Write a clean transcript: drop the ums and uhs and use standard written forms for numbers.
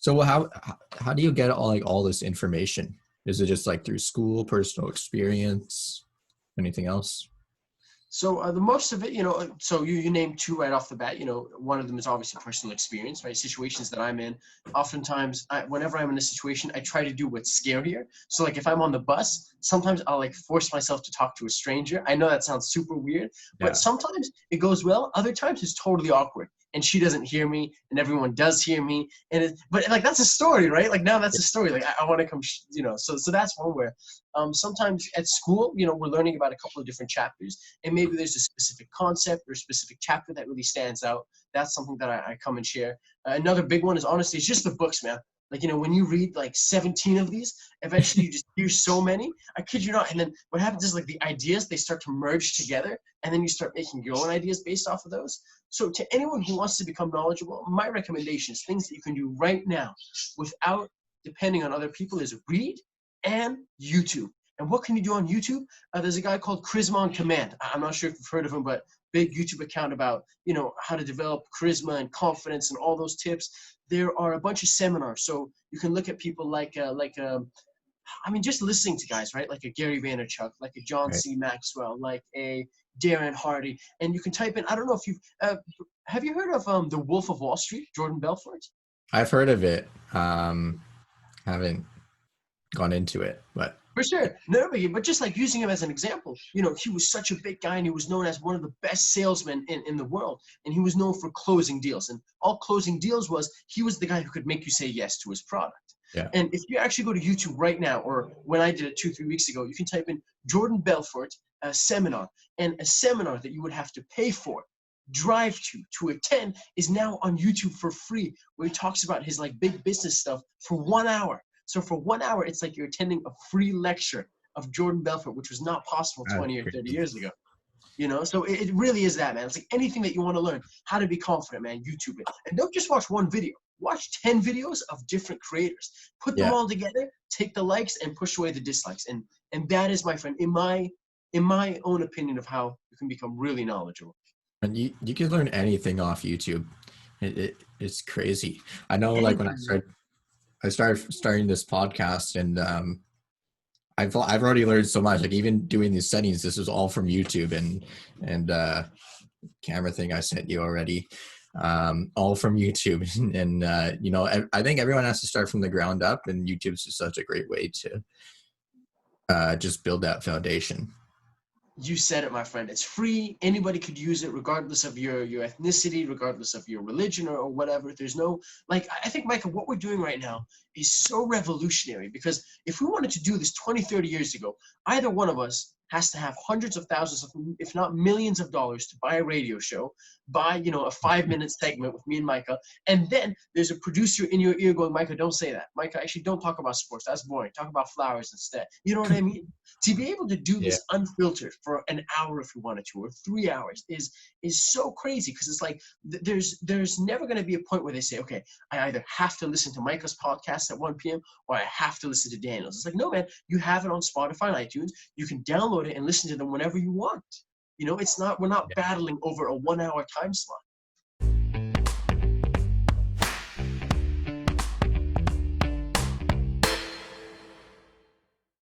So how do you get all this information? Is it just like through school, personal experience, anything else? So the most of it, so you named two right off the bat. One of them is obviously personal experience, right? Situations that I'm in. Oftentimes, whenever I'm in a situation, I try to do what's scarier. So like if I'm on the bus, sometimes I'll like force myself to talk to a stranger. I know that sounds super weird, but Yeah. sometimes it goes well. Other times it's totally awkward, and she doesn't hear me, and everyone does hear me. But like that's a story, right? Like now that's a story. Like I want to come, So that's one where. Sometimes at school, we're learning about a couple of different chapters, and maybe there's a specific concept or a specific chapter that really stands out. That's something that I come and share. Another big one is honestly, it's just the books, man. Like, when you read like 17 of these, eventually you just hear so many. I kid you not. And then what happens is like the ideas, they start to merge together, and then you start making your own ideas based off of those. So to anyone who wants to become knowledgeable, my recommendation is things that you can do right now without depending on other people is read and YouTube. And what can you do on YouTube? There's a guy called Charisma on Command. I'm not sure if you've heard of him, but big YouTube account about, how to develop charisma and confidence and all those tips. There are a bunch of seminars. So you can look at people just listening to guys, right? Like a Gary Vaynerchuk, like a John Right. C. Maxwell, like a Darren Hardy. And you can type in, I don't know if have you heard of The Wolf of Wall Street, Jordan Belfort? I've heard of it. Haven't gone into it, but For sure. No, but just like using him as an example, he was such a big guy and he was known as one of the best salesmen in the world. And he was known for closing deals. And all closing deals was he was the guy who could make you say yes to his product. yeah. And if you actually go to YouTube right now, or when I did it 2-3 weeks ago, you can type in Jordan Belfort seminar. And a seminar that you would have to pay for, drive to attend, is now on YouTube for free, where he talks about his like big business stuff for 1 hour. So for 1 hour, it's like you're attending a free lecture of Jordan Belfort, which was not possible That's 20 or 30 crazy. years ago. So it really is that, man. It's like anything that you want to learn, how to be confident, man, YouTube it. And don't just watch one video. Watch 10 videos of different creators. Put them Yeah. all together, take the likes and push away the dislikes. And that is, my friend, in my own opinion of how you can become really knowledgeable. And you can learn anything off YouTube. It's crazy. I know, like when Anything. I starting this podcast, and I've already learned so much. Like even doing these settings, this was all from YouTube, and camera thing I sent you already, all from YouTube. And I think everyone has to start from the ground up, and YouTube's just such a great way to just build that foundation. You said it, my friend. It's free. Anybody could use it, regardless of your ethnicity, regardless of your religion or whatever. There's no, like, I think, Micah, what we're doing right now is so revolutionary, because if we wanted to do this 20, 30 years ago, either one of us has to have hundreds of thousands of, if not millions of dollars to buy a radio show, buy, a 5-minute segment with me and Micah. And then there's a producer in your ear going, Micah, don't say that. Micah, actually, don't talk about sports. That's boring. Talk about flowers instead. You know what I mean? To be able to do Yeah. this unfiltered for an hour if you wanted to, or 3 hours, is so crazy, because it's like there's never going to be a point where they say, okay, I either have to listen to Micah's podcast at 1 p.m. or I have to listen to Daniel's. It's like, no, man, you have it on Spotify and iTunes. You can download it and listen to them whenever you want. It's not, we're not battling over a 1 hour time slot.